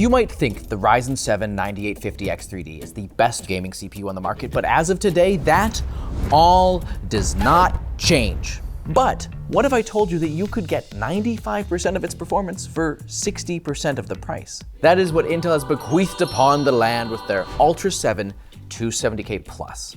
You might think the Ryzen 7 9850X3D is the best gaming CPU on the market, but as of today, that all does not change. But what if I told you that you could get 95% of its performance for 60% of the price? That is what Intel has bequeathed upon the land with their Ultra 7 270K Plus.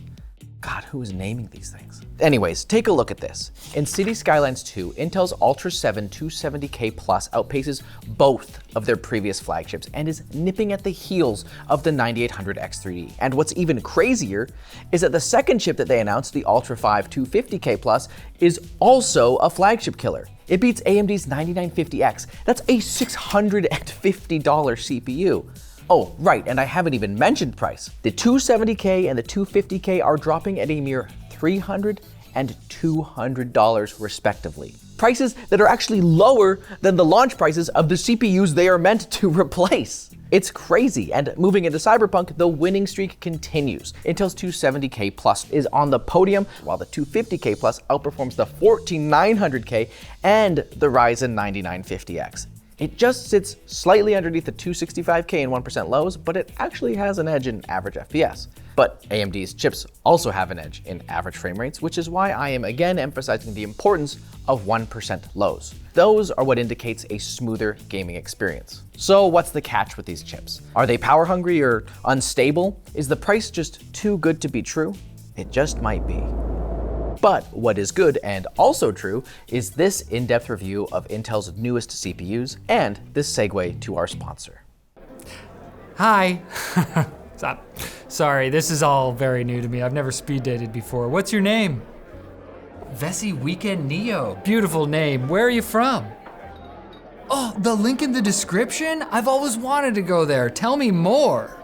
God, who is naming these things? Anyways, take a look at this. In City Skylines 2, Intel's Ultra 7 270K Plus outpaces both of their previous flagships and is nipping at the heels of the 9800X3D. And what's even crazier is that the second chip that they announced, the Ultra 5 250K Plus, is also a flagship killer. It beats AMD's 9950X. That's a $650 CPU. Oh, right, and I haven't even mentioned price. The 270K and the 250K are dropping at a mere $300 and $200 respectively. Prices that are actually lower than the launch prices of the CPUs they are meant to replace. It's crazy, and moving into Cyberpunk, the winning streak continues. Intel's 270K Plus is on the podium, while the 250K Plus outperforms the 14900K and the Ryzen 9950X. It just sits slightly underneath the 265K and 1% lows, but it actually has an edge in average FPS. But AMD's chips also have an edge in average frame rates, which is why I am again emphasizing the importance of 1% lows. Those are what indicates a smoother gaming experience. So what's the catch with these chips? Are they power hungry or unstable? Is the price just too good to be true? It just might be. But what is good and also true is this in-depth review of Intel's newest CPUs and this segue to our sponsor. Hi. Sorry, this is all very new to me. I've never speed dated before. What's your name? Vessi Weekend Neo. Beautiful name. Where are you from? Oh, the link in the description? I've always wanted to go there. Tell me more.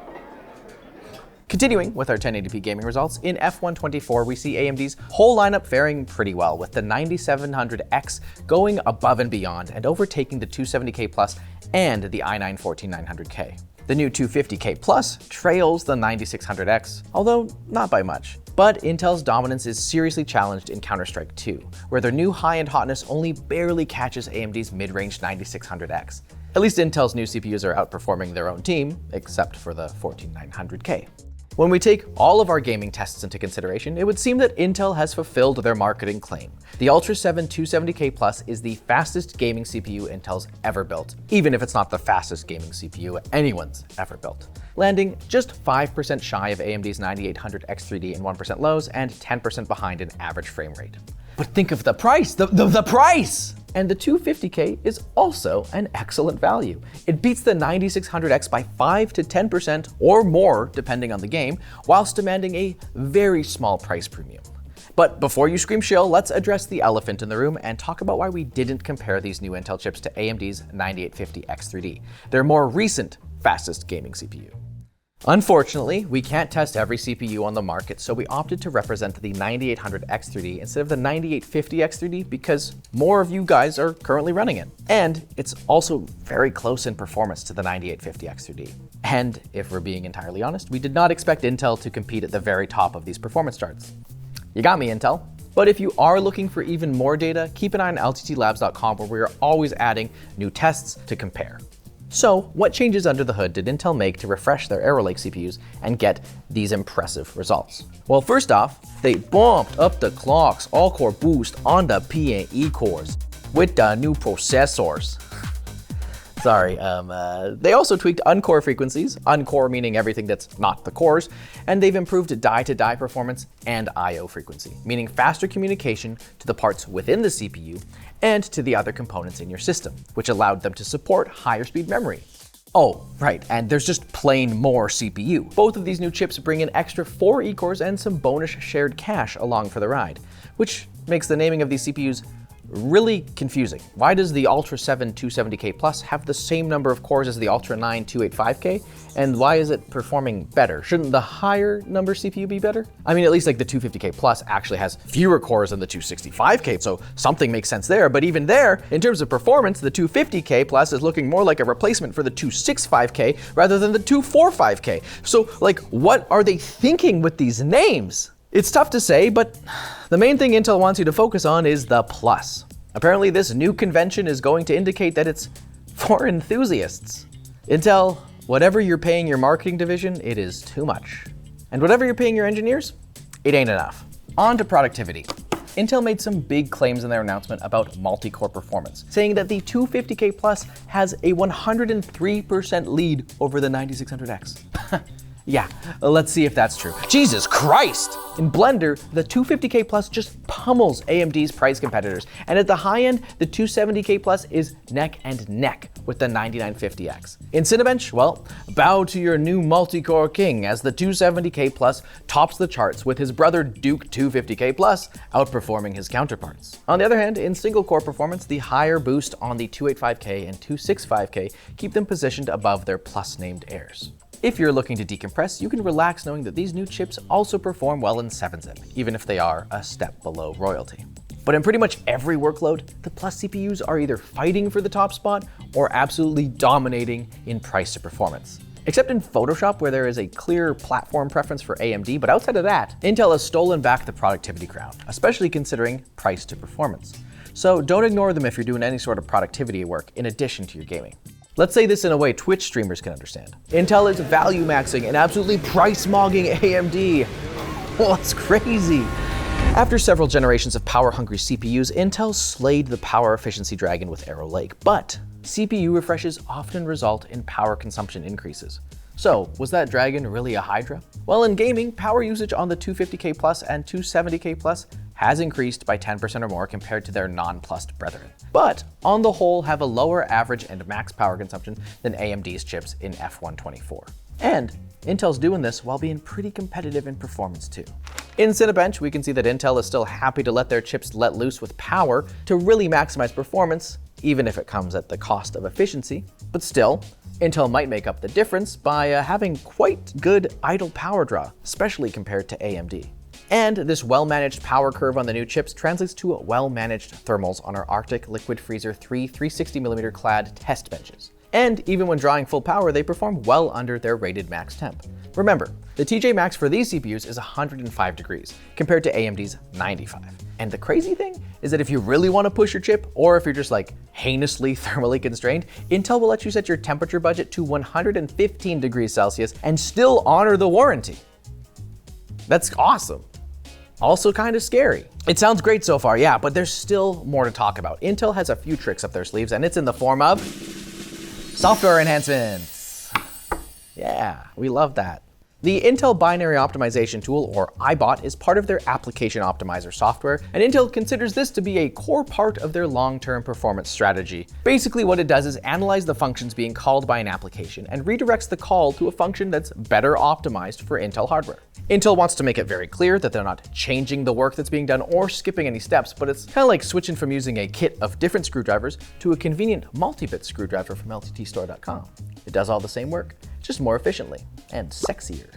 Continuing with our 1080p gaming results, in F124 we see AMD's whole lineup faring pretty well, with the 9700X going above and beyond and overtaking the 270K Plus and the i9 14900K. The new 250K Plus trails the 9600X, although not by much. But Intel's dominance is seriously challenged in Counter-Strike 2, where their new high-end hotness only barely catches AMD's mid-range 9600X. At least Intel's new CPUs are outperforming their own team, except for the 14900K. When we take all of our gaming tests into consideration, it would seem that Intel has fulfilled their marketing claim. The Ultra 7 270K Plus is the fastest gaming CPU Intel's ever built, even if it's not the fastest gaming CPU anyone's ever built, landing just 5% shy of AMD's 9800X3D in 1% lows and 10% behind in average frame rate. But think of the price, the price! And the 250K is also an excellent value. It beats the 9600X by 5 to 10% or more, depending on the game, whilst demanding a very small price premium. But before you scream shill, let's address the elephant in the room and talk about why we didn't compare these new Intel chips to AMD's 9850X3D, their more recent fastest gaming CPU. Unfortunately, we can't test every CPU on the market, so we opted to represent the 9800X3D instead of the 9850X3D because more of you guys are currently running it. And it's also very close in performance to the 9850X3D. And if we're being entirely honest, we did not expect Intel to compete at the very top of these performance charts. You got me, Intel. But if you are looking for even more data, keep an eye on lttlabs.com, where we are always adding new tests to compare. So what changes under the hood did Intel make to refresh their Arrow Lake CPUs and get these impressive results? Well, first off, they bumped up the clock's all-core boost on the P&E cores with the new processors. Sorry, they also tweaked uncore frequencies, uncore meaning everything that's not the cores, and they've improved die-to-die performance and I/O frequency, meaning faster communication to the parts within the CPU and to the other components in your system, which allowed them to support higher speed memory. Oh, right, and there's just plain more CPU. Both of these new chips bring an extra 4 E-cores and some bonus shared cache along for the ride, which makes the naming of these CPUs really confusing. Why does the Ultra 7 270K Plus have the same number of cores as the Ultra 9 285K? And why is it performing better? Shouldn't the higher number CPU be better? I mean, at least like the 250K Plus actually has fewer cores than the 265K, so something makes sense there. But even there, in terms of performance, the 250K Plus is looking more like a replacement for the 265K rather than the 245K. So like, what are they thinking with these names? It's tough to say, but the main thing Intel wants you to focus on is the plus. Apparently this new convention is going to indicate that it's for enthusiasts. Intel Whatever you're paying your marketing division, it is too much. And whatever you're paying your engineers, it ain't enough. On to productivity. Intel made some big claims in their announcement about multi-core performance, saying that the 250K Plus has a 103% lead over the 9600X. Yeah, let's see if that's true. Jesus Christ! In Blender, the 250K Plus just pummels AMD's price competitors, and at the high end, the 270K Plus is neck and neck with the 9950X. In Cinebench, well, bow to your new multi-core king as the 270K Plus tops the charts with his brother Duke 250K Plus outperforming his counterparts. On the other hand, in single-core performance, the higher boost on the 285K and 265K keep them positioned above their Plus-named heirs. If you're looking to decompress, you can relax knowing that these new chips also perform well in 7-zip, even if they are a step below royalty. But in pretty much every workload, the Plus CPUs are either fighting for the top spot or absolutely dominating in price to performance. Except in Photoshop, where there is a clear platform preference for AMD, but outside of that, Intel has stolen back the productivity crown, especially considering price to performance. So don't ignore them if you're doing any sort of productivity work in addition to your gaming. Let's say this in a way Twitch streamers can understand. Intel is value maxing and absolutely price mogging AMD. Well, that's crazy. After several generations of power-hungry CPUs, Intel slayed the power efficiency dragon with Arrow Lake, but CPU refreshes often result in power consumption increases. So, was that dragon really a Hydra? Well, in gaming, power usage on the 250K Plus and 270K Plus has increased by 10% or more compared to their non-plussed brethren, but on the whole have a lower average and max power consumption than AMD's chips in F124. And Intel's doing this while being pretty competitive in performance too. In Cinebench, we can see that Intel is still happy to let their chips let loose with power to really maximize performance, even if it comes at the cost of efficiency. But still, Intel might make up the difference by having quite good idle power draw, especially compared to AMD. And this well-managed power curve on the new chips translates to well-managed thermals on our Arctic Liquid Freezer 3 360mm clad test benches. And even when drawing full power, they perform well under their rated max temp. Remember, the TJ Max for these CPUs is 105 degrees, compared to AMD's 95. And the crazy thing is that if you really want to push your chip, or if you're just like heinously thermally constrained, Intel will let you set your temperature budget to 115 degrees Celsius and still honor the warranty. That's awesome. Also kind of scary. It sounds great so far, yeah, but there's still more to talk about. Intel has a few tricks up their sleeves, and it's in the form of software enhancements. Yeah, we love that. The Intel Binary Optimization Tool, or IBOT, is part of their application optimizer software, and Intel considers this to be a core part of their long-term performance strategy. Basically, what it does is analyze the functions being called by an application and redirects the call to a function that's better optimized for Intel hardware. Intel wants to make it very clear that they're not changing the work that's being done or skipping any steps, but it's kind of like switching from using a kit of different screwdrivers to a convenient multi-bit screwdriver from lttstore.com. It does all the same work, just more efficiently and sexier.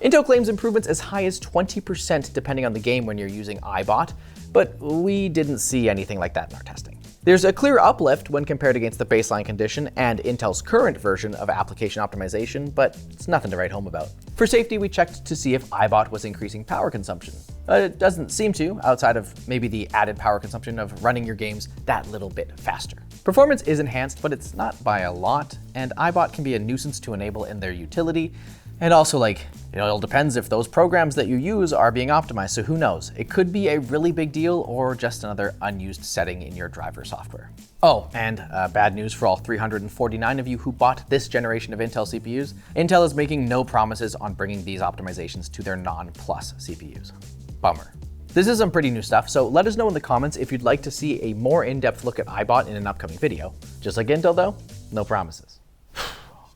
Intel claims improvements as high as 20% depending on the game when you're using IBOT, but we didn't see anything like that in our testing. There's a clear uplift when compared against the baseline condition and Intel's current version of application optimization, but it's nothing to write home about. For safety, we checked to see if IBOT was increasing power consumption. It doesn't seem to, outside of maybe the added power consumption of running your games that little bit faster. Performance is enhanced, but it's not by a lot, and IBOT can be a nuisance to enable in their utility. And also, it all depends if those programs that you use are being optimized, so who knows? It could be a really big deal or just another unused setting in your driver software. Oh, and bad news for all 349 of you who bought this generation of Intel CPUs. Intel is making no promises on bringing these optimizations to their non-Plus CPUs. Bummer. This is some pretty new stuff, so let us know in the comments if you'd like to see a more in-depth look at IBOT in an upcoming video. Just like Intel though, no promises.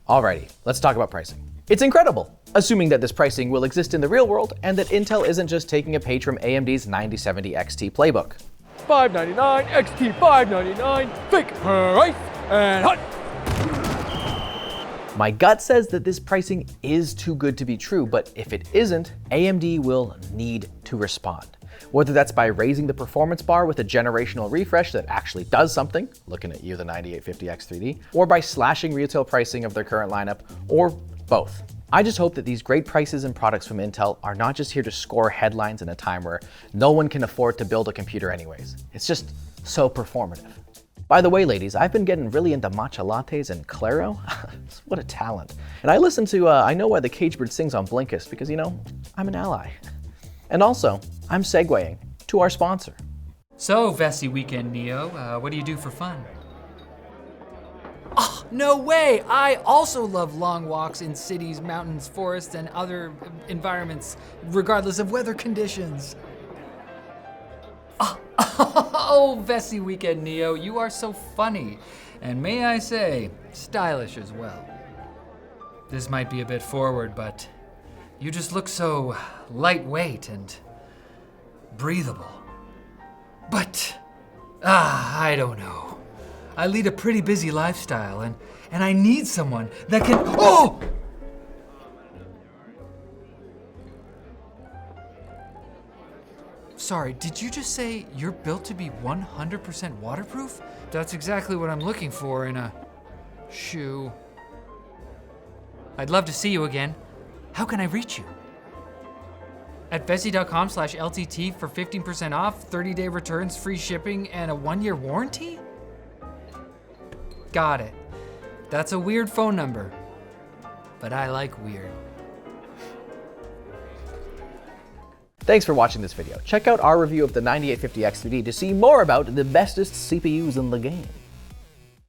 Alrighty, let's talk about pricing. It's incredible, assuming that this pricing will exist in the real world and that Intel isn't just taking a page from AMD's 9070 XT playbook. $599, XT $599, fake price and hot. My gut says that this pricing is too good to be true, but if it isn't, AMD will need to respond. Whether that's by raising the performance bar with a generational refresh that actually does something, looking at you, the 9850X3D, or by slashing retail pricing of their current lineup, or both. I just hope that these great prices and products from Intel are not just here to score headlines in a time where no one can afford to build a computer anyways. It's just so performative. By the way, ladies, I've been getting really into matcha lattes and Claro. What a talent. And I listen to I Know Why the Cagebird Sings on Blinkist because, you know, I'm an ally. And also, I'm segueing to our sponsor. So, Vessi Weekend Neo, what do you do for fun? Oh, no way! I also love long walks in cities, mountains, forests, and other environments, regardless of weather conditions. Oh, Vessi Weekend Neo, you are so funny. And may I say, stylish as well. This might be a bit forward, but you just look so lightweight and breathable. But, I don't know. I lead a pretty busy lifestyle, and I need someone that can, oh! Sorry, did you just say you're built to be 100% waterproof? That's exactly what I'm looking for in a shoe. I'd love to see you again. How can I reach you? At Vessi.com/LTT for 15% off, 30-day returns, free shipping, and a 1-year warranty? Got it. That's a weird phone number, but I like weird. Thanks for watching this video. Check out our review of the 9850X3D to see more about the bestest CPUs in the game.